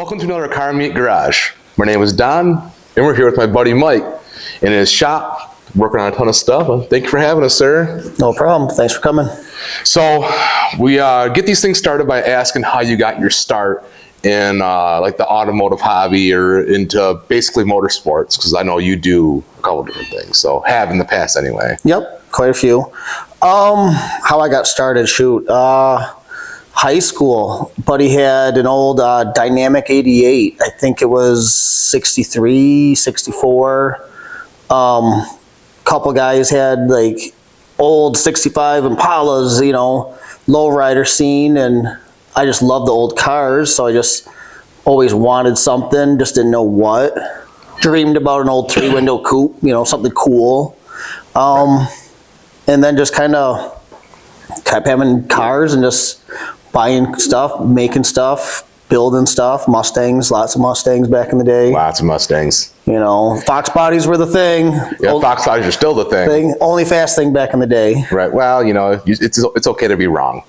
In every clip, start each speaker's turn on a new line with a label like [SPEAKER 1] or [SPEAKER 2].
[SPEAKER 1] Welcome to another Car Meet Garage. My name is Don, and we're here with my buddy Mike in his shop, working on a ton of stuff. Thank you for having us, sir.
[SPEAKER 2] No problem. Thanks for coming.
[SPEAKER 1] So we get these things started by asking how you got your start in like the automotive hobby or into basically motorsports, because I know you do a couple different things. So have in the past anyway.
[SPEAKER 2] Yep, quite a few. How I got started, shoot. High school, buddy had an old Dynamic 88. I think it was 63, 64. Couple guys had like old 65 Impalas, you know, lowrider scene, and I just loved the old cars, so I just always wanted something, just didn't know what. Dreamed about an old 3-window coupe, you know, something cool. And then just kind of kept having cars and just buying stuff, making stuff, building stuff. Mustangs, lots of Mustangs back in the day.
[SPEAKER 1] Lots of Mustangs.
[SPEAKER 2] You know, Fox bodies were the thing.
[SPEAKER 1] Yeah, Fox bodies are still the thing.
[SPEAKER 2] Only fast thing back in the day.
[SPEAKER 1] Right. Well, you know, it's okay to be wrong.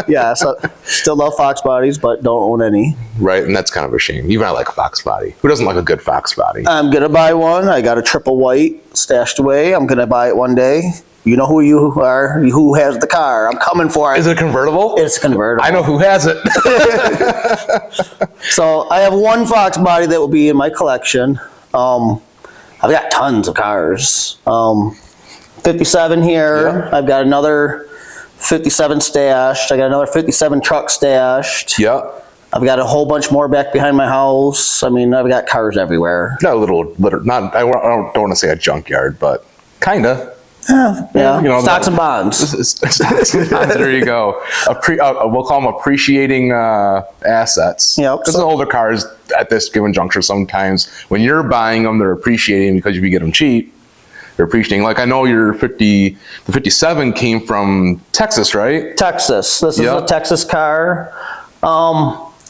[SPEAKER 2] Yeah, so still love Fox bodies, but don't own any.
[SPEAKER 1] Right, and that's kind of a shame. Even I like a Fox body. Who doesn't like a good Fox body?
[SPEAKER 2] I'm going to buy one. I got a triple white stashed away. I'm going to buy it one day. You know who you are, who has the car. I'm coming for it.
[SPEAKER 1] Is it a convertible?
[SPEAKER 2] It's a convertible.
[SPEAKER 1] I know who has it.
[SPEAKER 2] So I have one Fox body that will be in my collection. I've got tons of cars. 57 here.
[SPEAKER 1] Yeah.
[SPEAKER 2] I've got another 57 stashed. I got another 57 truck stashed.
[SPEAKER 1] Yeah.
[SPEAKER 2] I've got a whole bunch more back behind my house. I mean, I've got cars everywhere.
[SPEAKER 1] Not a little, not. I don't want to say a junkyard, but kinda.
[SPEAKER 2] Yeah,
[SPEAKER 1] you know,
[SPEAKER 2] stocks and bonds.
[SPEAKER 1] Stocks and bonds. There you go. We'll call them appreciating assets.
[SPEAKER 2] Yep.
[SPEAKER 1] Because the older cars at this given juncture, sometimes when you're buying them, they're appreciating because if you get them cheap, they're appreciating. Like I know the 57 came from Texas, right?
[SPEAKER 2] Texas. This is a Texas car.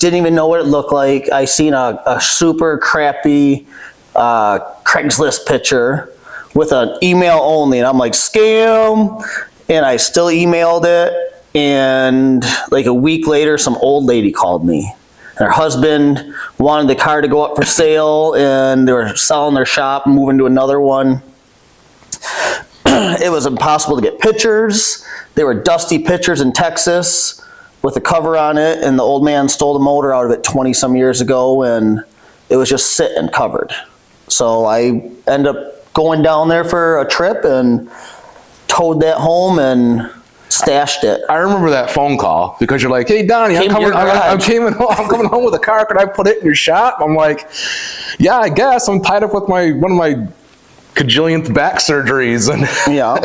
[SPEAKER 2] Didn't even know what it looked like. I seen a super crappy Craigslist picture with an email only, and I'm like, scam, and I still emailed it, and like a week later, some old lady called me. Her husband wanted the car to go up for sale, and they were selling their shop and moving to another one. It was impossible to get pictures. They were dusty pictures in Texas with a cover on it, and the old man stole the motor out of it 20-some years ago, and it was just sitting covered. So I ended up going down there for a trip and towed that home and stashed it.
[SPEAKER 1] I remember that phone call because you're like, "Hey Donnie, I'm coming home with a car. Could I put it in your shop?" I'm like, "Yeah, I guess. I'm tied up with one of my cajillionth back surgeries." And
[SPEAKER 2] yeah.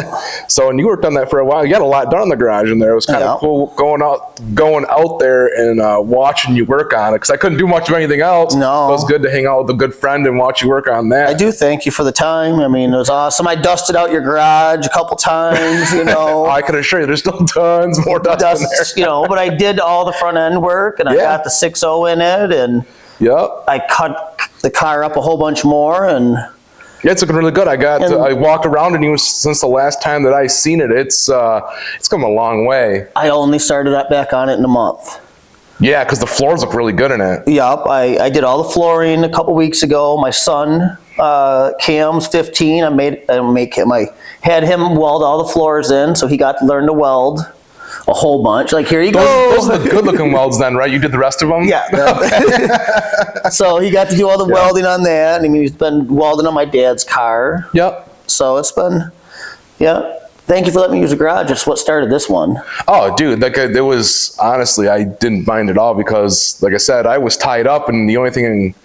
[SPEAKER 1] So, and you worked on that for a while. You got a lot done in the garage in there. It was kind of cool going out there and watching you work on it, because I couldn't do much of anything else.
[SPEAKER 2] No.
[SPEAKER 1] It was good to hang out with a good friend and watch you work on that.
[SPEAKER 2] I do thank you for the time. I mean, it was awesome. I dusted out your garage a couple times, you know.
[SPEAKER 1] I can assure you there's still tons more dust in there.
[SPEAKER 2] You know, but I did all the front end work, and I got the 6.0 in it, and I cut the car up a whole bunch more, and
[SPEAKER 1] yeah, it's looking really good. I walked around, and even since the last time that I seen it, it's come a long way. I
[SPEAKER 2] only started that back on it in a month.
[SPEAKER 1] Yeah, because the floors look really good in it.
[SPEAKER 2] Yep, I did all the flooring a couple weeks ago. My son, Cam's 15. I had him weld all the floors in, so he got to learn to weld a whole bunch. Like, here you go.
[SPEAKER 1] Those are the good-looking welds then, right? You did the rest of them?
[SPEAKER 2] Yeah. So he got to do all the welding on that. I mean, he's been welding on my dad's car.
[SPEAKER 1] Yep.
[SPEAKER 2] So it's been, Thank you for letting me use the garage. That's what started this one.
[SPEAKER 1] Oh, dude, it was, honestly, I didn't mind at all because, like I said, I was tied up, and the only thing,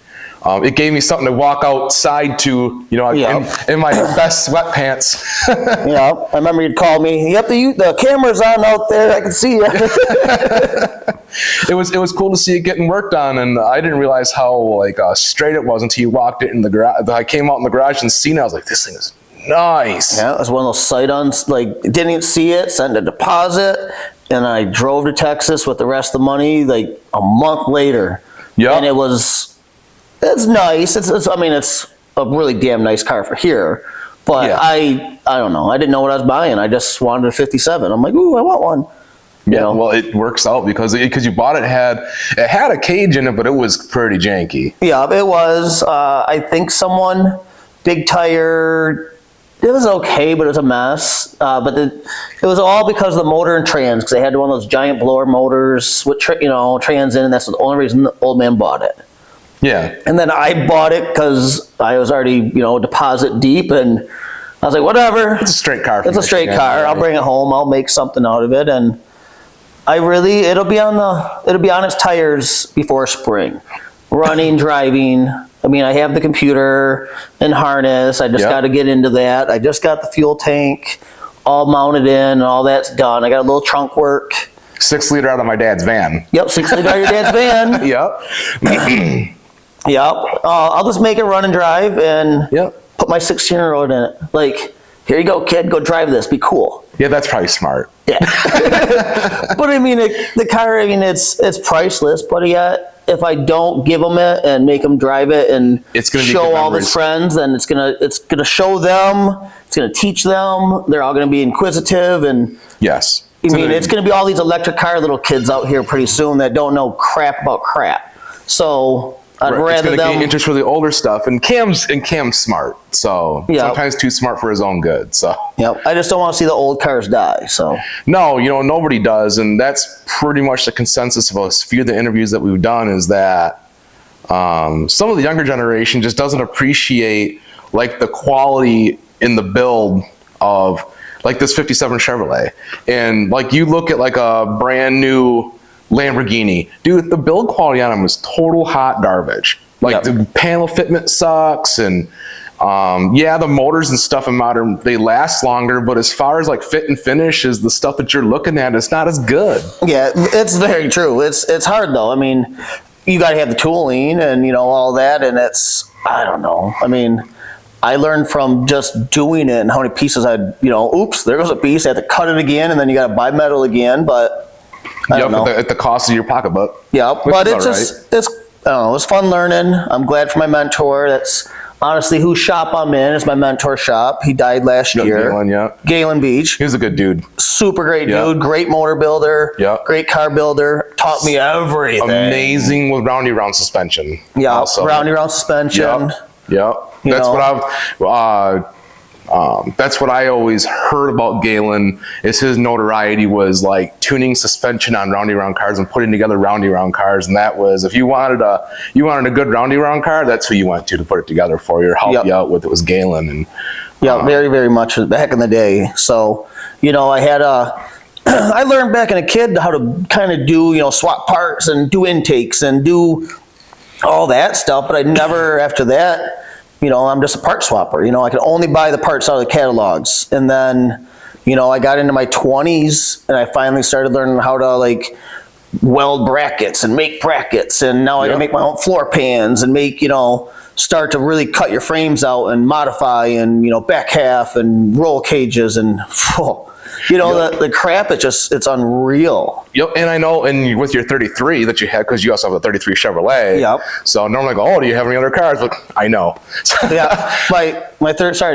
[SPEAKER 1] it gave me something to walk outside to, you know, in my best sweatpants.
[SPEAKER 2] Yeah, I remember you'd call me, the camera's on out there, I can see you.
[SPEAKER 1] It was cool to see it getting worked on, and I didn't realize how straight it was until you walked it in the garage. I came out in the garage and seen it. I was like, this thing is nice.
[SPEAKER 2] Yeah, it was one of those sight-ons, like, didn't even see it, sent a deposit, and I drove to Texas with the rest of the money, like, a month later. Yeah. And it's nice. It's a really damn nice car for here. But I don't know. I didn't know what I was buying. I just wanted a 57. I'm like, ooh, I want one.
[SPEAKER 1] Yeah, well, it works out because you bought it had a cage in it, but it was pretty janky.
[SPEAKER 2] Yeah, it was. I think Big Tire, it was okay, but it was a mess. But it was all because of the motor and trans, because they had one of those giant blower motors with trans in, and that's the only reason the old man bought it.
[SPEAKER 1] Yeah.
[SPEAKER 2] And then I bought it because I was already deposit deep, and I was like, whatever.
[SPEAKER 1] It's a straight car.
[SPEAKER 2] It's a straight car. I'll bring it home. I'll make something out of it, and it'll be on its tires before spring. Running, driving. I mean, I have the computer and harness. I just got to get into that. I just got the fuel tank all mounted in, and all that's done. I got a little trunk work.
[SPEAKER 1] 6 liter out of my dad's van.
[SPEAKER 2] Yep, 6 liter out of your dad's van.
[SPEAKER 1] Yep.
[SPEAKER 2] Yep. I'll just make it run and drive, and put my 16-year-old in it. Like, here you go, kid. Go drive this. Be cool.
[SPEAKER 1] Yeah, that's probably smart.
[SPEAKER 2] Yeah. But I mean, the car, it's priceless, but yet, if I don't give them it and make them drive it and
[SPEAKER 1] it's gonna
[SPEAKER 2] show all his friends, then it's gonna show them, it's gonna teach them, they're all gonna be inquisitive, and
[SPEAKER 1] yes.
[SPEAKER 2] I mean, it's gonna be all these electric car little kids out here pretty soon that don't know crap about crap. So I'd rather them
[SPEAKER 1] gain interest for the older stuff, and Cam's smart, so sometimes too smart for his own good. So
[SPEAKER 2] I just don't want to see the old cars die. So
[SPEAKER 1] no, nobody does, and that's pretty much the consensus of a few of the interviews that we've done is that some of the younger generation just doesn't appreciate like the quality in the build of like this '57 Chevrolet, and like you look at like a brand new Lamborghini, dude, the build quality on them was total hot garbage. Like the panel fitment sucks, and the motors and stuff in modern, they last longer, but as far as like fit and finish is the stuff that you're looking at, it's not as good.
[SPEAKER 2] Yeah, it's very true. It's hard though. I mean, you got to have the tooling and all that, and I don't know. I mean, I learned from just doing it and how many pieces oops, there goes a piece. I had to cut it again, and then you got to buy metal again, but
[SPEAKER 1] at the cost of your pocketbook.
[SPEAKER 2] Yeah, but it's just, I don't know, it was fun learning. I'm glad for my mentor. That's honestly whose shop I'm in. It's my mentor shop. He died last year. Galen Beach.
[SPEAKER 1] He was a good dude.
[SPEAKER 2] Super great dude. Great motor builder. Great car builder. Taught me everything.
[SPEAKER 1] Amazing with roundy round suspension.
[SPEAKER 2] Yeah, also. Roundy round suspension. That's what I always heard about Galen, is his notoriety was like tuning suspension on roundy round cars and putting together roundy round cars. And that was, if you wanted a good roundy round car, that's who you went to put it together for you or help you out with. It was Galen. And very, very much back in the day. So, I had I learned back in a kid how to kind of do, swap parts and do intakes and do all that stuff. But I never, after that, I'm just a part swapper. I could only buy the parts out of the catalogs. And then, I got into my 20s and I finally started learning how to like weld brackets and make brackets. And now I can make my own floor pans and make, start to really cut your frames out and modify and, back half and roll cages and, the crap, it's unreal.
[SPEAKER 1] Yep, and I know, and with your 33 that you had, because you also have a 33 Chevrolet. Yep. So normally I go, do you have any other cars? But I know.
[SPEAKER 2] Sorry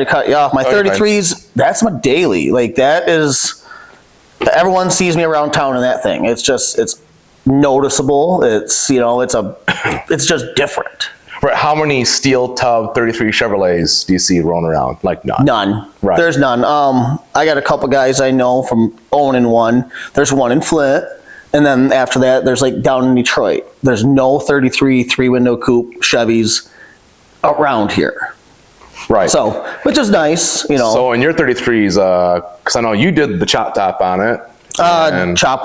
[SPEAKER 2] to cut you off. My 33s, that's my daily. Like that is, everyone sees me around town in that thing. It's noticeable. It's it's just different.
[SPEAKER 1] Right. How many steel tub 33 Chevrolets do you see rolling around? Like none.
[SPEAKER 2] None.
[SPEAKER 1] Right.
[SPEAKER 2] There's none. I got a couple guys I know from owning one. There's one in Flint, and then after that, there's like down in Detroit. There's no 33 3-window coupe Chevys around here.
[SPEAKER 1] Right.
[SPEAKER 2] So, which is nice,
[SPEAKER 1] So in your 33s, because I know you did the chop top on it.
[SPEAKER 2] Top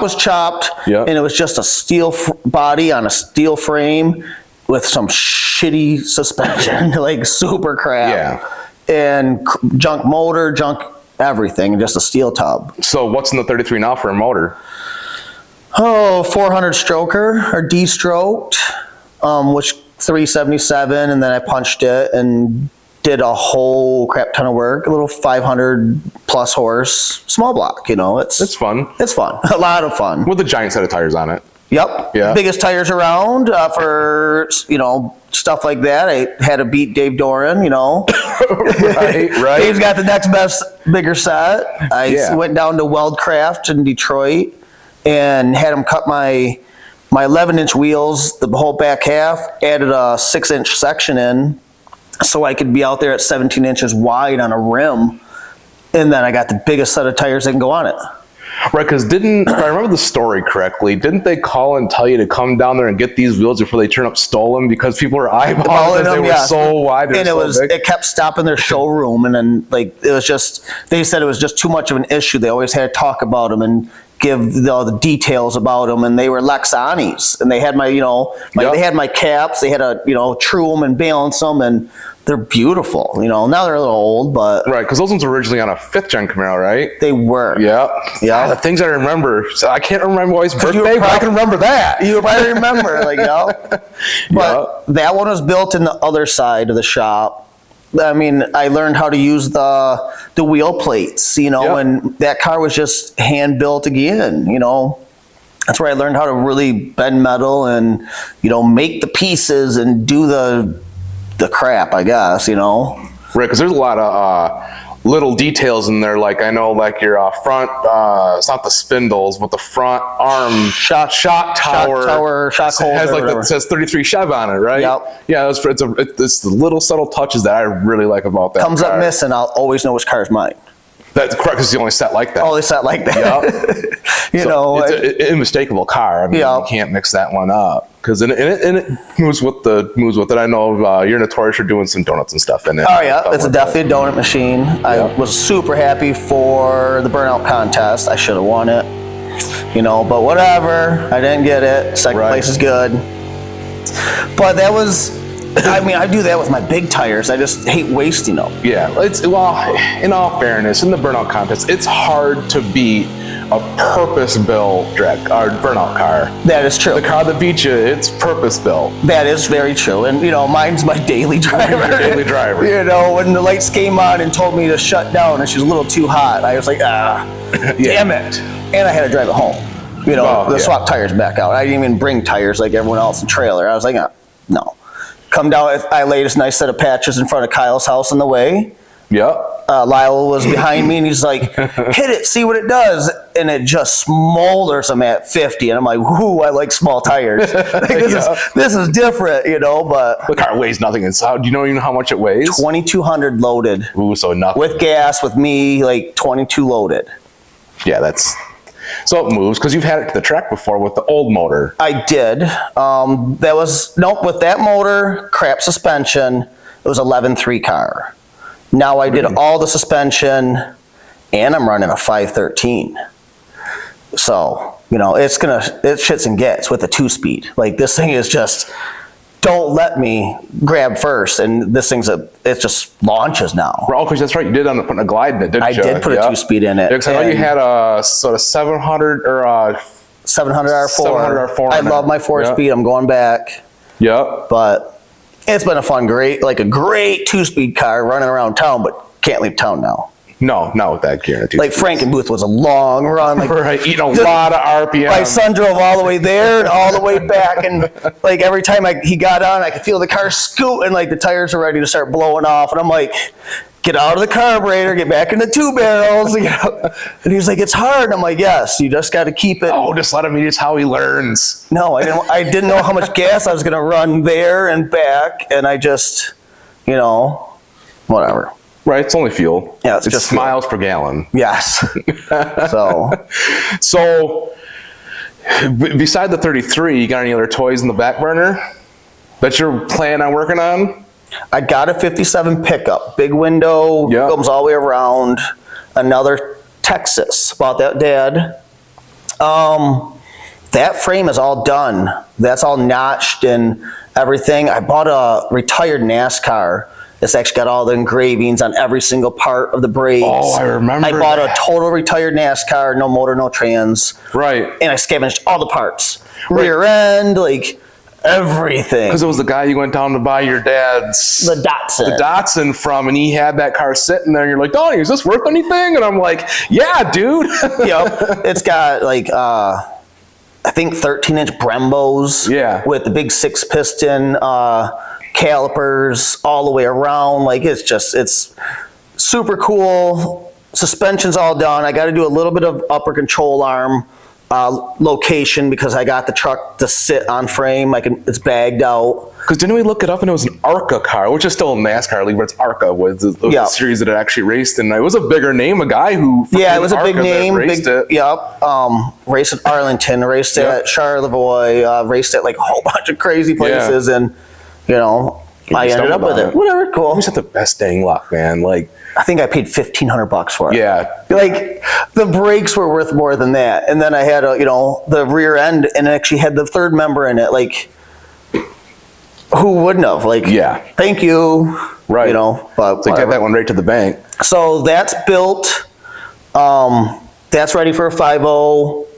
[SPEAKER 2] was chopped, and it was just a steel body on a steel frame with some shitty suspension, like super crap.
[SPEAKER 1] Yeah.
[SPEAKER 2] And junk motor, junk everything, and just a steel tub.
[SPEAKER 1] So what's in the 33 now for a motor?
[SPEAKER 2] 400 stroker or D-stroked, which 377, and then I punched it and did a whole crap ton of work. A little 500 plus horse small block. It's fun. It's fun. A lot of fun.
[SPEAKER 1] With a giant set of tires on it.
[SPEAKER 2] Yep. Yeah. Biggest tires around for stuff like that. I had to beat Dave Doran.
[SPEAKER 1] Right.
[SPEAKER 2] Dave's got the next best bigger set. I
[SPEAKER 1] Yeah.
[SPEAKER 2] went down to Weldcraft in Detroit and had him cut my 11-inch wheels, the whole back half, added a 6-inch section in so I could be out there at 17 inches wide on a rim. And then I got the biggest set of tires that can go on it.
[SPEAKER 1] Right, because if I remember the story correctly, didn't they call and tell you to come down there and get these wheels before they turn up stolen because people were eyeballing them? They were so wide,
[SPEAKER 2] and it kept stopping their showroom, and then they said it was just too much of an issue. They always had to talk about them and give all the details about them, and they were Lexanis, and they had they had my caps, they had to true them and balance them, and they're beautiful. Now they're a little old, but
[SPEAKER 1] right, because those ones were originally on a 5th gen Camaro, right?
[SPEAKER 2] they were.
[SPEAKER 1] Yeah.
[SPEAKER 2] Yeah.
[SPEAKER 1] The things I remember. So I can't remember my wife's
[SPEAKER 2] you were
[SPEAKER 1] birthday, but I can remember that.
[SPEAKER 2] You probably remember, But that one was built in the other side of the shop. I mean, I learned how to use the wheel plates, and that car was just hand built again, That's where I learned how to really bend metal and, make the pieces and do the crap, I guess,
[SPEAKER 1] Right, because there's a lot of little details in there. Like I know, like your front, it's not the spindles, but the front arm shock tower
[SPEAKER 2] shock holder,
[SPEAKER 1] has it says 33 Chev on it, right?
[SPEAKER 2] Yep.
[SPEAKER 1] Yeah, it's the little subtle touches that I really like about that.
[SPEAKER 2] Comes
[SPEAKER 1] car.
[SPEAKER 2] up missing, I'll always know which car is mine.
[SPEAKER 1] That's correct, because it's the only set like that.
[SPEAKER 2] Only set like that.
[SPEAKER 1] Yep. It's an unmistakable car. I mean, you can't mix that one up because it moves with it. I know you're notorious for doing some donuts and stuff in it.
[SPEAKER 2] Oh yeah, it's definitely a donut machine. I was super happy for the burnout contest. I should have won it, but whatever. I didn't get it. Second place is good. But that was. I do that with my big tires. I just hate wasting them.
[SPEAKER 1] Yeah, in all fairness, in the burnout contest, it's hard to beat a purpose-built burnout car.
[SPEAKER 2] That is true.
[SPEAKER 1] The car that beats you, it's purpose-built.
[SPEAKER 2] That is very true. And, mine's my daily driver.
[SPEAKER 1] Your daily driver.
[SPEAKER 2] When the lights came on and told me to shut down and she was a little too hot, I was like, damn it. And I had to drive it home. Swap tires back out. I didn't even bring tires like everyone else in the trailer. I was like, no. Come down, I laid this nice set of patches in front of Kyle's house on the way.
[SPEAKER 1] Yep.
[SPEAKER 2] Lyle was behind me, and he's like, hit it, see what it does. And it just smolders them at 50. And I'm like, whoo, I like small tires. This is different, but...
[SPEAKER 1] The car weighs nothing inside. Do you know even how much it weighs?
[SPEAKER 2] 2,200 loaded.
[SPEAKER 1] Ooh, so nothing.
[SPEAKER 2] With gas, with me, 22 loaded.
[SPEAKER 1] Yeah, so it moves, because you've had it to the track before with the old motor.
[SPEAKER 2] I did. With that motor, crap suspension, it was 11.3 car. Now I did all the suspension, and I'm running a 513. So, it shits and gets with a 2-speed. This thing is just, don't let me grab first, and this it just launches now.
[SPEAKER 1] Oh, because that's right, you did end up putting a glide in it, didn't you?
[SPEAKER 2] I did put a 2-speed in it.
[SPEAKER 1] Because I know you had a sort of 700 or
[SPEAKER 2] 700 R4.
[SPEAKER 1] 700 R4.
[SPEAKER 2] I love my 4-speed. I'm going back.
[SPEAKER 1] Yep.
[SPEAKER 2] But it's been a great 2-speed car running around town, but can't leave town now.
[SPEAKER 1] No, not with that gear.
[SPEAKER 2] Frankenbooth was a long run.
[SPEAKER 1] Right, eating a lot of RPM.
[SPEAKER 2] My son drove all the way there and all the way back, and every time he got on, I could feel the car scoot, and the tires are ready to start blowing off, and I'm like, get out of the carburetor, get back in the 2 barrels. And he's like, it's hard. And I'm like, yes, you just got to keep it.
[SPEAKER 1] Oh, just let him eat. It's how he learns.
[SPEAKER 2] No, I didn't know how much gas I was going to run there and back, and I just, whatever.
[SPEAKER 1] Right, it's only fuel.
[SPEAKER 2] Yeah, it's just
[SPEAKER 1] miles per gallon.
[SPEAKER 2] Yes.
[SPEAKER 1] So, beside the 33, you got any other toys in the back burner that you're planning on working on?
[SPEAKER 2] I got a 57 pickup, big window, comes all the way around. Another Texas, bought that dad. That frame is all done. That's all notched and everything. I bought a retired NASCAR. It's actually got all the engravings on every single part of the brakes.
[SPEAKER 1] Oh, I remember.
[SPEAKER 2] I bought a total retired NASCAR, no motor, no trans.
[SPEAKER 1] Right.
[SPEAKER 2] And I scavenged all the parts. Right. Rear end, everything.
[SPEAKER 1] Because it was the guy you went down to buy your dad's...
[SPEAKER 2] The
[SPEAKER 1] Datsun from, and he had that car sitting there, and you're like, oh, is this worth anything? And I'm like, yeah, dude.
[SPEAKER 2] Yep. It's got, I think 13-inch Brembos.
[SPEAKER 1] Yeah.
[SPEAKER 2] With the big 6-piston calipers all the way around. Like it's super cool. Suspension's all done. I got to do a little bit of upper control arm location because I got the truck to sit on frame. It's bagged out.
[SPEAKER 1] Because didn't we look it up and it was an ARCA car, which is still a NASCAR league, but it's ARCA was the series that it actually raced in. It was a bigger name, a guy who
[SPEAKER 2] it was a big name,
[SPEAKER 1] raced it.
[SPEAKER 2] Raced at Arlington, raced at Charlevoix, raced at like a whole bunch of crazy places, and I ended up with it. Whatever, cool.
[SPEAKER 1] It was the best dang luck, man. Like,
[SPEAKER 2] I think I paid $1,500 for it.
[SPEAKER 1] Yeah.
[SPEAKER 2] Like, the brakes were worth more than that. And then I had, the rear end, and it actually had the third member in it. Like, who wouldn't have? Like, thank you.
[SPEAKER 1] Right.
[SPEAKER 2] But
[SPEAKER 1] to get that one right to the bank.
[SPEAKER 2] So that's built. That's ready for a 5.0,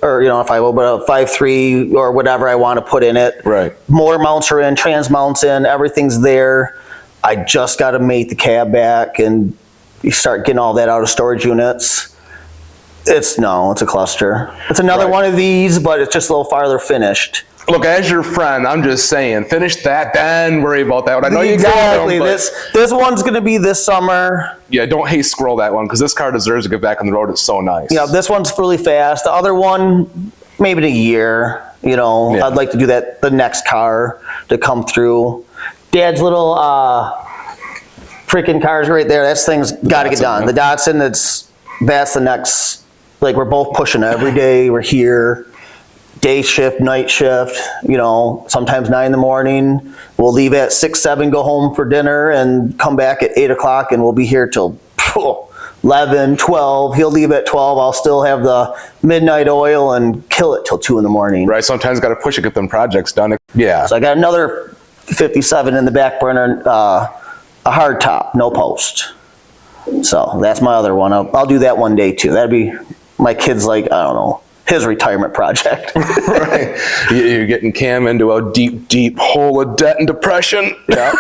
[SPEAKER 2] or, not a 5.0, but a 5.3 or whatever I want to put in it.
[SPEAKER 1] Right.
[SPEAKER 2] Motor mounts are in, trans mounts in, everything's there. I just got to mate the cab back and you start getting all that out of storage units. It's a cluster. It's another one of these, but it's just a little farther finished.
[SPEAKER 1] Look, as your friend, I'm just saying, finish that, then worry about that one. I know
[SPEAKER 2] exactly.
[SPEAKER 1] You got them,
[SPEAKER 2] this one's going to be this summer.
[SPEAKER 1] Yeah, don't hate scroll that one because this car deserves to get back on the road. It's so nice.
[SPEAKER 2] Yeah, this one's really fast. The other one, maybe in a year. I'd like to do that. The next car to come through. Dad's little freaking car's right there. That thing's got to get done. The Datsun, that's the next. Like, we're both pushing every day. We're here. Day shift, night shift, sometimes 9 in the morning. We'll leave at 6, 7, go home for dinner and come back at 8 o'clock and we'll be here till 11, 12. He'll leave at 12. I'll still have the midnight oil and kill it till 2 in the morning.
[SPEAKER 1] Right, sometimes got to push to get them projects done. Yeah.
[SPEAKER 2] So I got another 57 in the back burner, a hard top, no post. So that's my other one. I'll do that one day too. That'd be my kid's his retirement project.
[SPEAKER 1] Right. You're getting Cam into a deep, deep hole of debt and depression. Yeah.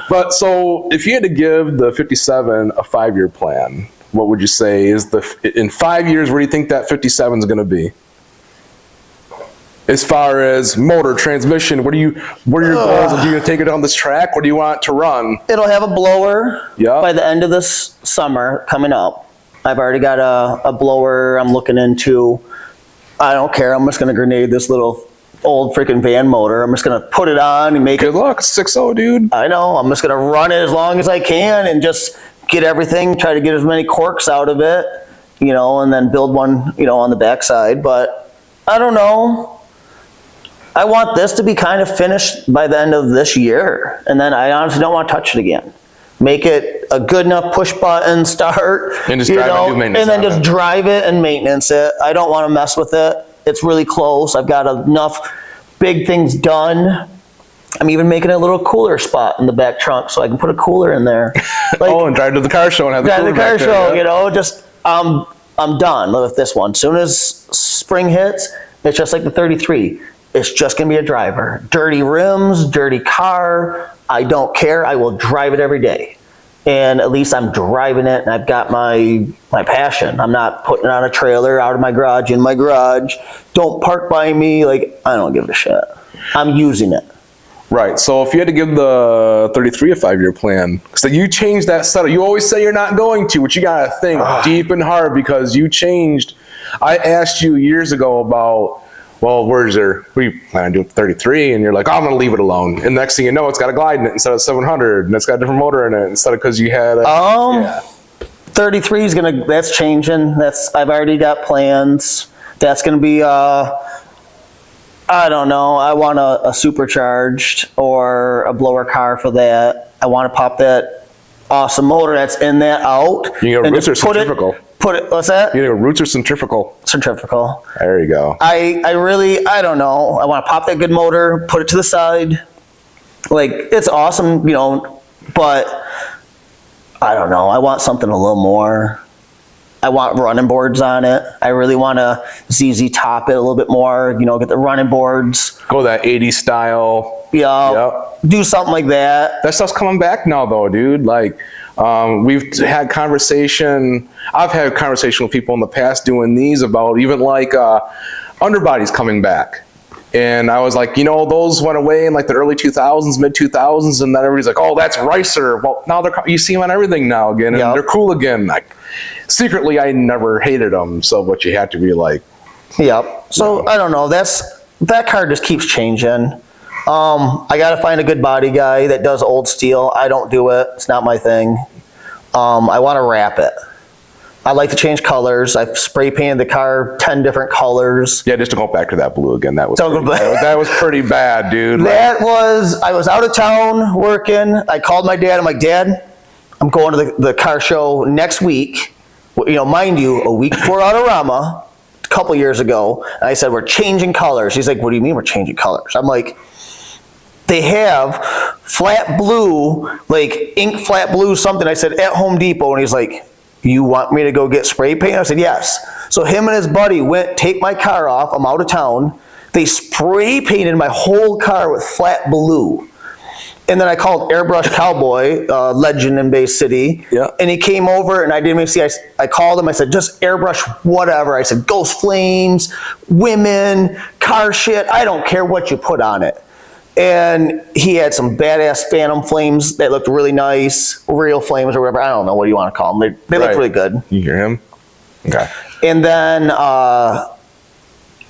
[SPEAKER 1] But so if you had to give the 57 a 5-year plan, what would you say is in 5 years, where do you think that 57 is going to be? As far as motor, transmission, what are your goals? Are you going to take it on this track? What do you want it to run?
[SPEAKER 2] It'll have a blower by the end of this summer coming up. I've already got a blower I'm looking into. I don't care. I'm just going to grenade this little old freaking van motor. I'm just going to put it on and make it.
[SPEAKER 1] Good luck. 6.0, dude.
[SPEAKER 2] I know. I'm just going to run it as long as I can and just get everything, try to get as many corks out of it, and then build one, on the backside. But I don't know. I want this to be kind of finished by the end of this year. And then I honestly don't want to touch it again. Make it a good enough push button start,
[SPEAKER 1] and just drive it and do maintenance,
[SPEAKER 2] and then just drive it and maintenance it. I don't want to mess with it. It's really close. I've got enough big things done. I'm even making a little cooler spot in the back trunk so I can put a cooler in there.
[SPEAKER 1] And drive to the car show and have the cooler back there.
[SPEAKER 2] Drive to the car show. I'm done with this one. As soon as spring hits, it's just like the 33. It's just going to be a driver. Dirty rims, dirty car. I don't care. I will drive it every day. And at least I'm driving it and I've got my passion. I'm not putting it on a trailer out of my garage, in my garage. Don't park by me. I don't give a shit. I'm using it.
[SPEAKER 1] Right. So if you had to give the 33 a 5-year plan, so you changed that setup. You always say you're not going to, but you got to think deep and hard because you changed. I asked you years ago about, we plan on doing 33, and you're like, I'm going to leave it alone. And next thing you know, it's got a glide in it instead of 700, and it's got a different motor in it instead of because you had
[SPEAKER 2] 33 is that's changing. I've already got plans. That's going to be, I don't know. I want a supercharged or a blower car for that. I want to pop that awesome motor that's in that out.
[SPEAKER 1] You can go roots or centrifugal.
[SPEAKER 2] What's that?
[SPEAKER 1] You know, roots or centrifugal?
[SPEAKER 2] Centrifugal.
[SPEAKER 1] There you go.
[SPEAKER 2] I don't know. I want to pop that good motor, put it to the side. It's awesome, but I don't know. I want something a little more. I want running boards on it. I really want to ZZ top it a little bit more, get the running boards.
[SPEAKER 1] Go that 80s style.
[SPEAKER 2] Yep. Do something like that.
[SPEAKER 1] That stuff's coming back now, though, dude. We've had conversation. I've had conversation with people in the past doing these about even underbodies coming back. And I was like, you know, those went away in like the early 2000s, mid 2000s, and then everybody's like, oh, that's Ricer. Well, now you see them on everything now again, and they're cool again. Like, secretly, I never hated them. So, but you have to be like,
[SPEAKER 2] yep. So I don't know. That car just keeps changing. I got to find a good body guy that does old steel. I don't do it. It's not my thing. I want to wrap it. I like to change colors. I've spray painted the car 10 different colors.
[SPEAKER 1] Yeah, just to go back to that blue again. That was pretty bad, dude.
[SPEAKER 2] I was out of town working. I called my dad. I'm like, Dad, I'm going to the car show next week. You know, mind you, a week before Autorama, a couple years ago. And I said, we're changing colors. He's like, what do you mean we're changing colors? I'm like, they have flat blue, like ink flat blue something. I said, at Home Depot. And he's like, you want me to go get spray paint? I said, yes. So him and his buddy went, take my car off. I'm out of town. They spray painted my whole car with flat blue. And then I called Airbrush Cowboy, legend in Bay City.
[SPEAKER 1] Yeah.
[SPEAKER 2] And he came over and I didn't even see, I called him. I said, just airbrush whatever. I said, ghost flames, women, car shit. I don't care what you put on it. And he had some badass phantom flames that looked really nice, real flames or whatever. I don't know what you want to call them. They look really good.
[SPEAKER 1] You hear him? Okay.
[SPEAKER 2] And then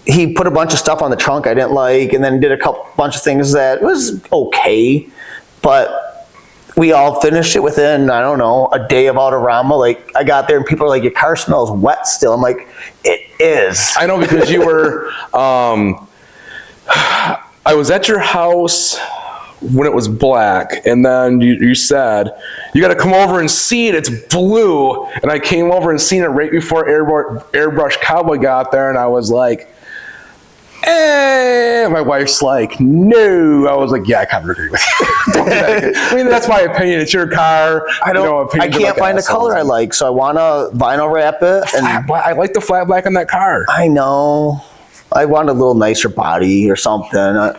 [SPEAKER 2] he put a bunch of stuff on the trunk I didn't like, and then did a bunch of things that was okay, but we all finished it within, I don't know, a day of Autorama. Like, I got there and people are like, your car smells wet still. I'm like, it is.
[SPEAKER 1] I know, because you were, I was at your house when it was black, and then you said, you got to come over and see it, it's blue. And I came over and seen it right before Airbrush Cowboy got there, and I was like, my wife's like, no. I was like, yeah, I kind of agree with you. I mean, that's my opinion. It's your car.
[SPEAKER 2] I can't find a color I like, so I want to vinyl wrap it. And
[SPEAKER 1] I like the flat black on that car.
[SPEAKER 2] I know. I want a little nicer body or something.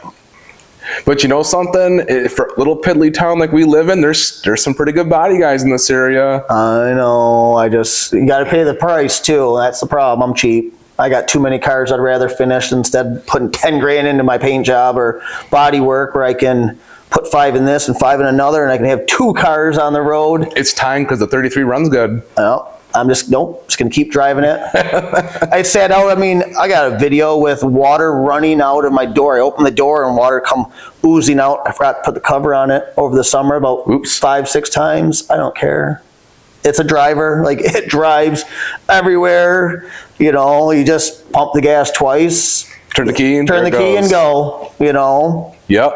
[SPEAKER 1] But you know something? For a little piddly town like we live in, there's some pretty good body guys in this area.
[SPEAKER 2] I know. You got to pay the price too. That's the problem. I'm cheap. I got too many cars I'd rather finish instead of putting 10 grand into my paint job or body work, where I can put 5 in this and 5 in another, and I can have 2 cars on the road.
[SPEAKER 1] It's time, because the 33 runs good.
[SPEAKER 2] No, I'm just going to keep driving it. I sat out, I got a video with water running out of my door. I opened the door and water come oozing out. I forgot to put the cover on it over the summer about 5-6 times. I don't care. It's a driver. Like, it drives everywhere. You know, you just pump the gas twice.
[SPEAKER 1] Turn the key and
[SPEAKER 2] go, you know.
[SPEAKER 1] Yep.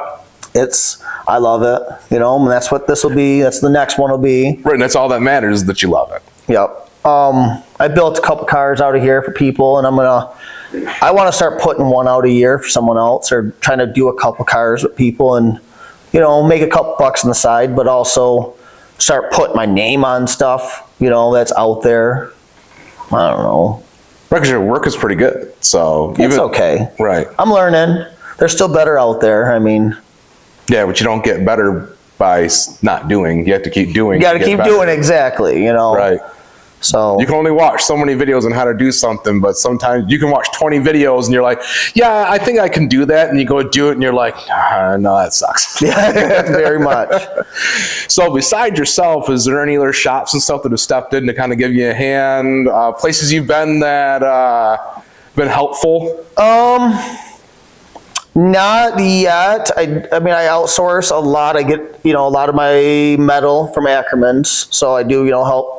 [SPEAKER 2] I love it, you know, and that's what this will be. That's the next one will be.
[SPEAKER 1] Right, and that's all that matters, is that you love it.
[SPEAKER 2] Yep. I built a couple cars out of here for people, and I want to start putting one out a year for someone else, or trying to do a couple cars with people and, you know, make a couple bucks on the side, but also start putting my name on stuff, you know, that's out there. I don't know.
[SPEAKER 1] Right, because your work is pretty good, so.
[SPEAKER 2] It's okay.
[SPEAKER 1] Right.
[SPEAKER 2] I'm learning. There's still better out there,
[SPEAKER 1] Yeah, but you don't get better by not doing. You have to keep doing.
[SPEAKER 2] You got to keep doing, exactly, you know.
[SPEAKER 1] Right.
[SPEAKER 2] So
[SPEAKER 1] you can only watch so many videos on how to do something, but sometimes you can watch 20 videos and you're like, yeah, I think I can do that. And you go do it and you're like, no, that sucks.
[SPEAKER 2] Yeah, very much.
[SPEAKER 1] So besides yourself, is there any other shops and stuff that have stepped in to kind of give you a hand? Places you've been that been helpful?
[SPEAKER 2] Not yet. I outsource a lot. I get, a lot of my metal from Ackerman's. So I do, help.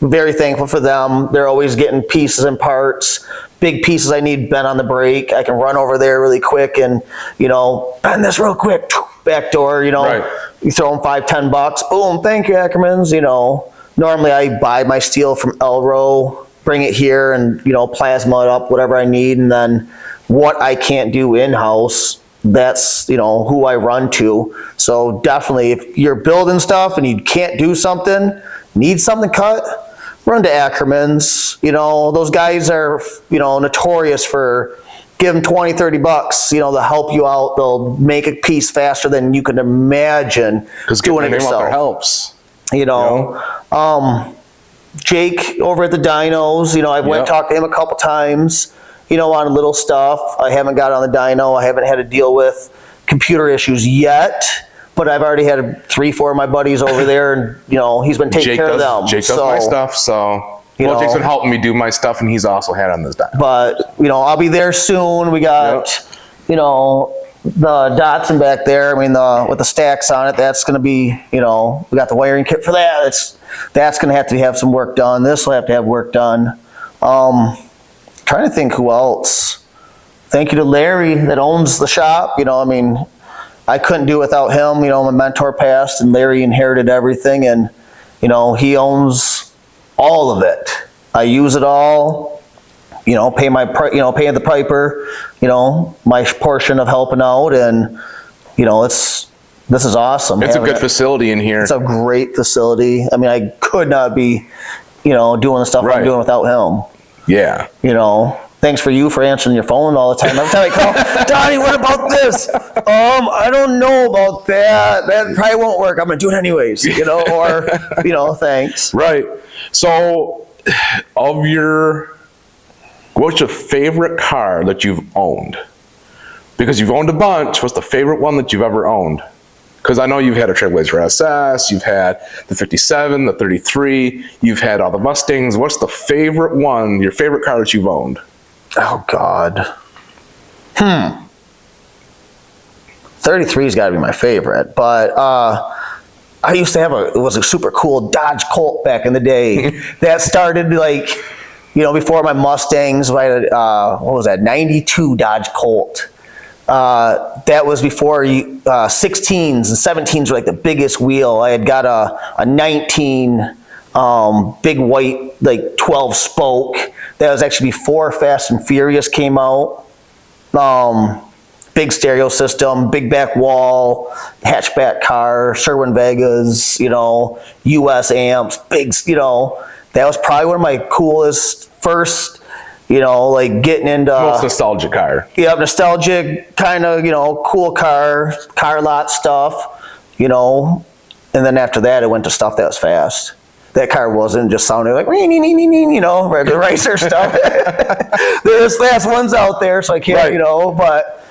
[SPEAKER 2] Very thankful for them. They're always getting pieces and parts. Big pieces I need bent on the brake. I can run over there really quick and, bend this real quick. Back door,
[SPEAKER 1] Right.
[SPEAKER 2] You throw them $5-10. Boom, thank you, Ackerman's. Normally I buy my steel from Elro, bring it here and, plasma it up, whatever I need. And then what I can't do in-house, that's, who I run to. So definitely, if you're building stuff and you can't do something, need something cut, run to Ackerman's. Those guys are, notorious for giving $20-30. They'll help you out. They'll make a piece faster than you can imagine doing it yourself.
[SPEAKER 1] Helps.
[SPEAKER 2] Jake over at the Dynos, I went and talked to him a couple times. on little stuff. I haven't got on the dyno. I haven't had to deal with computer issues yet. But I've already had 3-4 of my buddies over there, and he's been taking care of them.
[SPEAKER 1] Jake does my stuff, so Jake's been helping me do my stuff, and he's also had on this dyno.
[SPEAKER 2] But I'll be there soon. We got the Datsun back there. I mean, with the stacks on it, that's going to be we got the wiring kit for that. That's going to have some work done. This will have to have work done. Trying to think who else. Thank you to Larry that owns the shop. I couldn't do it without him. My mentor passed, and Larry inherited everything, and he owns all of it. I use it all. Pay the piper. My portion of helping out, and this is awesome.
[SPEAKER 1] It's a good facility in here.
[SPEAKER 2] It's a great facility. I mean, I could not be, doing the stuff I'm doing without him.
[SPEAKER 1] Yeah.
[SPEAKER 2] Thanks for answering your phone all the time. Every time I call, Donnie, what about this? I don't know about that. That probably won't work. I'm going to do it anyways, or, thanks.
[SPEAKER 1] Right. So, what's your favorite car that you've owned? Because you've owned a bunch. What's the favorite one that you've ever owned? Because I know you've had a Trailblazer SS, you've had the 57, the 33, you've had all the Mustangs. What's the favorite one, your favorite car that you've owned?
[SPEAKER 2] Oh, God. 33's got to be my favorite, but I used to have it was a super cool Dodge Colt back in the day. That started before my Mustangs. I had what was that, 92 Dodge Colt. That was before 16s and 17s were the biggest wheel. I had got a 19 big white 12 spoke. That was actually before Fast and Furious came out. Big stereo system, big back wall, hatchback car, Sherwin Vegas, US amps, big, that was probably one of my coolest first, getting into...
[SPEAKER 1] Most nostalgic car.
[SPEAKER 2] Yeah, nostalgic, kind of, cool car lot stuff, and then after that, it went to stuff that was fast. That car wasn't just sounding like, regular racer stuff. There's last ones out there, so I can't, but,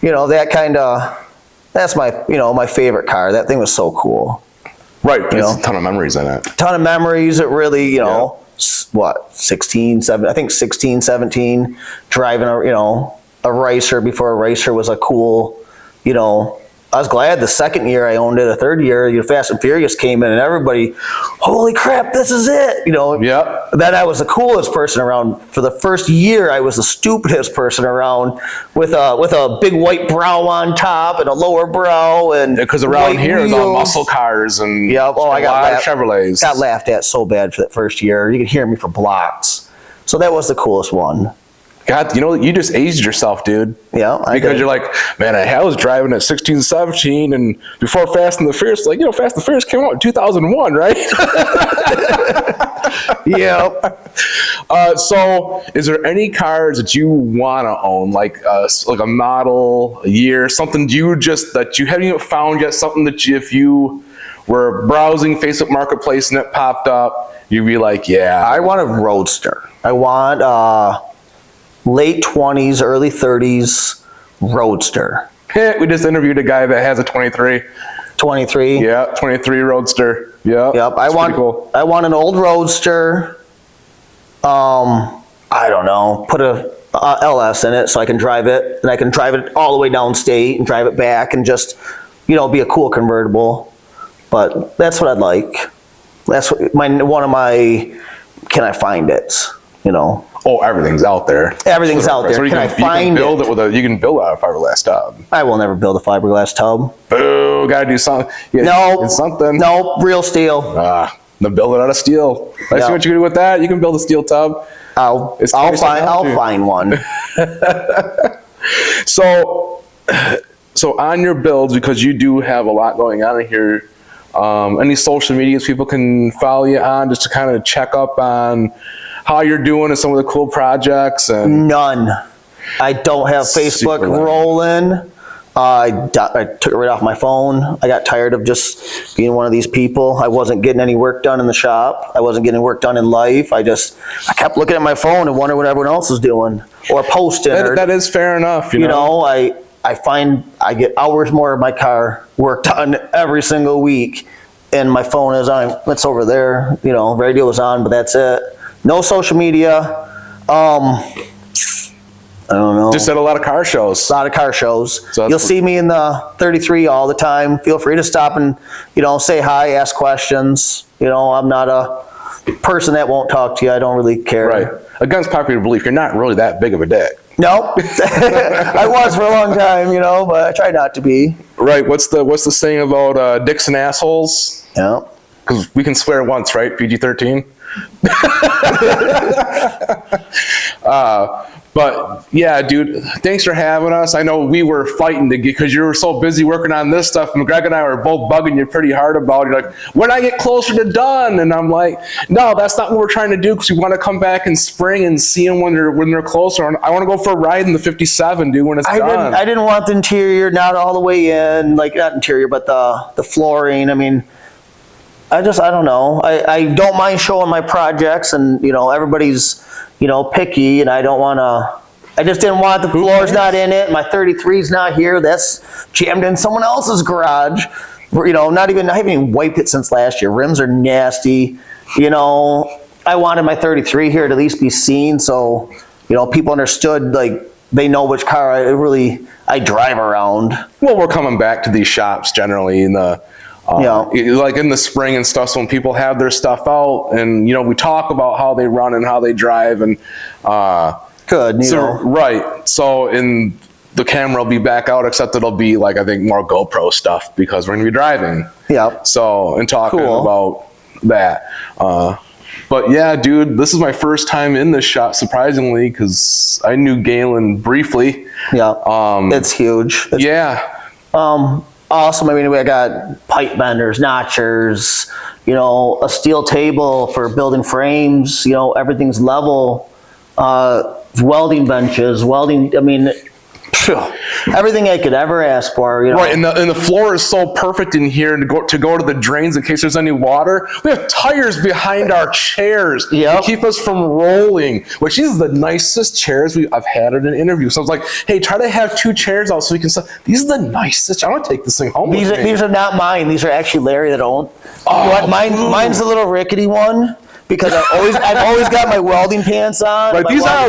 [SPEAKER 2] that kind of, that's my, my favorite car. That thing was so cool.
[SPEAKER 1] Right, there's a ton of memories in it.
[SPEAKER 2] Ton of memories. It really, 16, 17, driving a racer before a racer was a cool, I was glad the second year I owned it. The third year, Fast and Furious came in, and everybody, holy crap, this is it.
[SPEAKER 1] Yep.
[SPEAKER 2] Then I was the coolest person around. For the first year, I was the stupidest person around with a big white brow on top and a lower brow, and
[SPEAKER 1] because around here is all muscle cars and
[SPEAKER 2] I got
[SPEAKER 1] a lot of Chevrolets.
[SPEAKER 2] Got laughed at so bad for that first year. You could hear me for blocks. So that was the coolest one.
[SPEAKER 1] God, you just aged yourself, dude.
[SPEAKER 2] Yeah,
[SPEAKER 1] because you're like, man, I was driving at 16, 17, and before Fast and the Furious, Fast and the Furious came out in 2001, right?
[SPEAKER 2] Yeah.
[SPEAKER 1] So, is there any cars that you want to own, like a model, a year, something that you haven't even found yet, something that if you were browsing Facebook Marketplace and it popped up, you'd be like, yeah.
[SPEAKER 2] I want a Roadster. I want late 20s, early 30s Roadster.
[SPEAKER 1] We just interviewed a guy that has a 23.
[SPEAKER 2] 23?
[SPEAKER 1] Yeah, 23 Roadster. Yep.
[SPEAKER 2] I want an old Roadster. I don't know. Put a LS in it so I can drive it, and I can drive it all the way downstate and drive it back, and just be a cool convertible. But that's what I'd like. That's one of my. Can I find it?
[SPEAKER 1] Oh, everything's out there.
[SPEAKER 2] Everything's out there. Can I find it?
[SPEAKER 1] You can build out a fiberglass tub.
[SPEAKER 2] I will never build a fiberglass tub.
[SPEAKER 1] Boo! Gotta do something.
[SPEAKER 2] No,
[SPEAKER 1] something.
[SPEAKER 2] No, real steel.
[SPEAKER 1] Then build it out of steel. I see what you can do with that. You can build a steel tub.
[SPEAKER 2] I'll find one.
[SPEAKER 1] So on your builds, because you do have a lot going on in here, any social medias people can follow you on just to kind of check up on how you're doing and some of the cool projects? And
[SPEAKER 2] none. I don't have Facebook rolling. I took it right off my phone. I got tired of just being one of these people. I wasn't getting any work done in the shop. I wasn't getting work done in life. I kept looking at my phone and wondering what everyone else was doing or posting.
[SPEAKER 1] That is fair enough.
[SPEAKER 2] You know, I find I get hours more of my car work done every single week, and my phone is on. It's over there. You know, radio is on, but that's it. No social media. I don't know.
[SPEAKER 1] Just at a lot of car shows.
[SPEAKER 2] A lot of car shows.
[SPEAKER 1] So
[SPEAKER 2] you'll see me in the 33 all the time. Feel free to stop and, you know, say hi, ask questions. You know, I'm not a person that won't talk to you. I don't really care.
[SPEAKER 1] Right. Against popular belief, you're not really that big of a dick.
[SPEAKER 2] Nope. I was for a long time, you know, but I try not to be.
[SPEAKER 1] Right. What's the saying about dicks and assholes?
[SPEAKER 2] Yeah.
[SPEAKER 1] Because we can swear once, right? PG-13. But yeah, dude, thanks for having us. I know we were fighting to get, because you were so busy working on this stuff, and Greg and I were both bugging you pretty hard about it. You're like, when I get closer to done, and I'm like, no, that's not what we're trying to do, because we want to come back in spring and see them when they're closer. I want to go for a ride in the 57, dude, when it's done.
[SPEAKER 2] I didn't want the interior, not all the way in, like not interior, but the flooring. I mean, I don't know. I don't mind showing my projects, and you know, everybody's, you know, picky, and I just didn't want the floor's not in it. My 33's not here. That's jammed in someone else's garage. You know, I haven't even wiped it since last year. Rims are nasty. You know, I wanted my 33 here to at least be seen, so you know, people understood, like they know which car I drive around.
[SPEAKER 1] Well, we're coming back to these shops generally in the. Like in the spring and stuff, so when people have their stuff out, and you know, we talk about how they run and how they drive, and right. So in the camera will be back out, except it'll be like, I think, more GoPro stuff, because we're gonna be driving.
[SPEAKER 2] Yeah.
[SPEAKER 1] So and talking about that. But yeah, dude, this is my first time in this shop, surprisingly, because I knew Galen briefly.
[SPEAKER 2] Yeah. It's huge. Awesome. I mean, I got pipe benders, notchers, you know, a steel table for building frames, you know, everything's level, welding benches, I mean, everything I could ever ask for, you know.
[SPEAKER 1] Right, and the floor is so perfect in here to go to the drains in case there's any water. We have tires behind our chairs to keep us from rolling, which is the nicest chairs I've had at an interview. So I was like, hey, try to have 2 chairs out so we can sell. These are the nicest. I want to take this thing home.
[SPEAKER 2] These are not mine. These are actually Larry that owned. Mine's the little rickety one, because I've always got my welding pants on.
[SPEAKER 1] Right, these are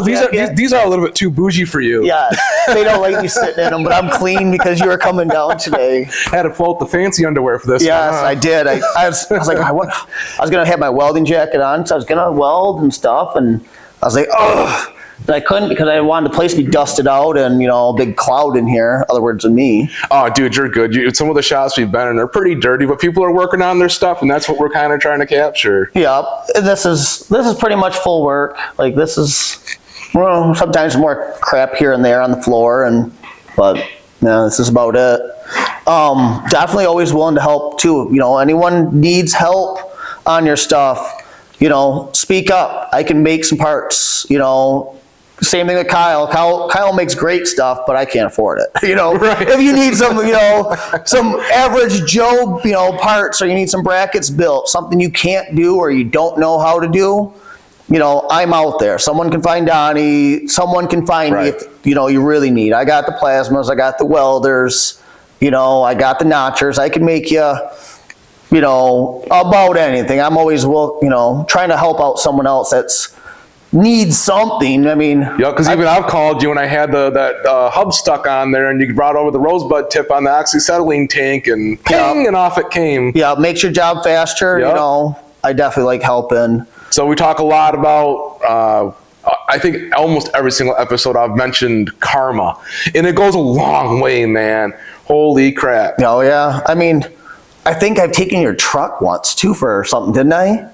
[SPEAKER 1] a little bit too bougie for you.
[SPEAKER 2] Yeah, they don't like me sitting in them, but I'm clean because you were coming down today.
[SPEAKER 1] Had to float the fancy underwear for this.
[SPEAKER 2] Yes, I did. I was like, I was gonna have my welding jacket on, so I was gonna weld and stuff, and I was like, oh. But I couldn't, because I wanted the place to be dusted out and, you know, a big cloud in here, other words than me.
[SPEAKER 1] Oh, dude, you're good. Some of the shops we've been in, they're pretty dirty, but people are working on their stuff, and that's what we're kind of trying to capture.
[SPEAKER 2] Yeah, and this is pretty much full work. Like, this is, well, sometimes more crap here and there on the floor, but no, this is about it. Definitely always willing to help, too. You know, anyone needs help on your stuff, you know, speak up. I can make some parts, you know. Same thing with Kyle. Kyle makes great stuff, but I can't afford it. You know, right. If you need some, you know, some average Joe, you know, parts, or you need some brackets built, something you can't do or you don't know how to do, you know, I'm out there. Someone can find Donnie. Someone can find me if, you know, you really need. I got the plasmas. I got the welders. You know, I got the notchers. I can make you, you know, about anything. I'm always, you know, trying to help out someone else that's needs something. I mean,
[SPEAKER 1] yeah, because even I've called you when I had that hub stuck on there, and you brought over the rosebud tip on the oxyacetylene tank, and ping, and off it came.
[SPEAKER 2] Yeah, it makes your job faster. You know, I definitely like helping.
[SPEAKER 1] So we talk a lot about. I think almost every single episode I've mentioned karma, and it goes a long way, man. Holy crap!
[SPEAKER 2] Oh yeah, I mean, I think I've taken your truck once too for something, didn't I?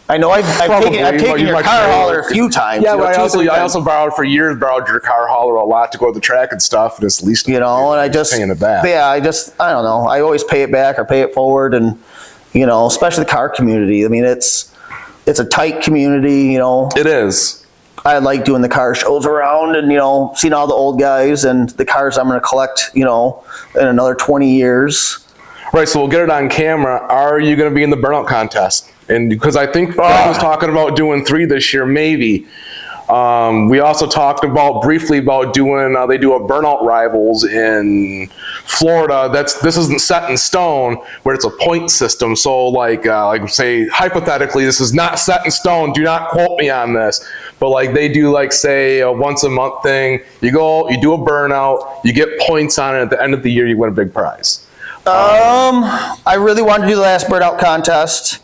[SPEAKER 2] I know I've taken your car hauler a few times.
[SPEAKER 1] Yeah, but I also borrowed your car hauler a lot to go to the track and stuff, and it's least,
[SPEAKER 2] you know, and I just
[SPEAKER 1] paying it back.
[SPEAKER 2] Yeah, I don't know. I always pay it back or pay it forward, and you know, especially the car community. I mean, it's a tight community, you know.
[SPEAKER 1] It is.
[SPEAKER 2] I like doing the car shows around and, seeing all the old guys and the cars I'm going to collect, in another 20 years.
[SPEAKER 1] Right, so we'll get it on camera. Are you going to be in the burnout contest? And because I think Greg was talking about doing 3 this year, maybe. We also talked briefly about doing, they do a burnout rivals in Florida. This isn't set in stone, where it's a point system. So like say, hypothetically, this is not set in stone. Do not quote me on this. But like they do say a once a month thing. You go, you do a burnout, you get points on it. At the end of the year, you win a big prize.
[SPEAKER 2] I really wanted to do the last burnout contest.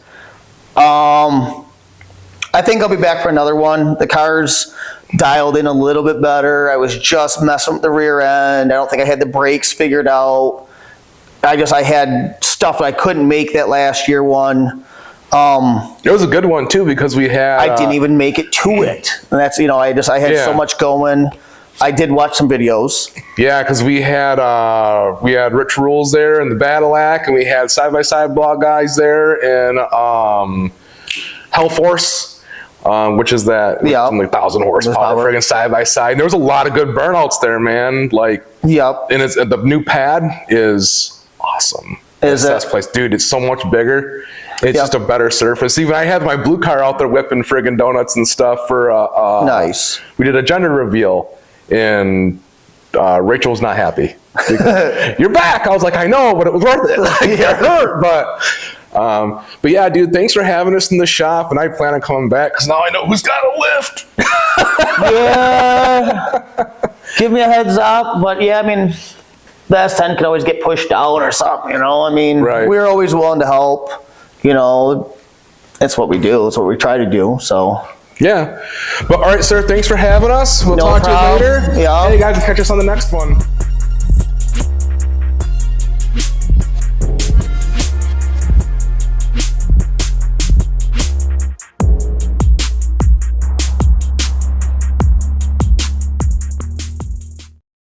[SPEAKER 2] I think I'll be back for another one. The car's dialed in a little bit better. I was just messing with the rear end. I don't think I had the brakes figured out. I had stuff I couldn't make that last year one.
[SPEAKER 1] It was a good one too, because we had.
[SPEAKER 2] I didn't even make it to it. And that's, I had so much going. I did watch some videos.
[SPEAKER 1] Yeah, because we had Rich Rules there in the Badillac, and we had side-by-side blog guys there, and Hell Force. Which is that something like 1,000 horsepower friggin' side by side. There was a lot of good burnouts there, man. And the new pad is awesome.
[SPEAKER 2] Is it?
[SPEAKER 1] That place, dude? It's so much bigger. It's just a better surface. Even I had my blue car out there whipping friggin' donuts and stuff for.
[SPEAKER 2] Nice.
[SPEAKER 1] We did a gender reveal, and Rachel was not happy. You're back. I was like, I know, but it was worth it. It hurt, but yeah, dude, thanks for having us in the shop, and I plan on coming back because now I know who's got a lift.
[SPEAKER 2] Yeah, give me a heads up. But yeah, the S10 can always get pushed out or something.
[SPEAKER 1] Right.
[SPEAKER 2] We're always willing to help. That's what we do. It's what we try to do. So
[SPEAKER 1] yeah, but all right, sir. Thanks for having us. We'll talk to you later.
[SPEAKER 2] Yeah.
[SPEAKER 1] Hey, guys, catch us on the next one.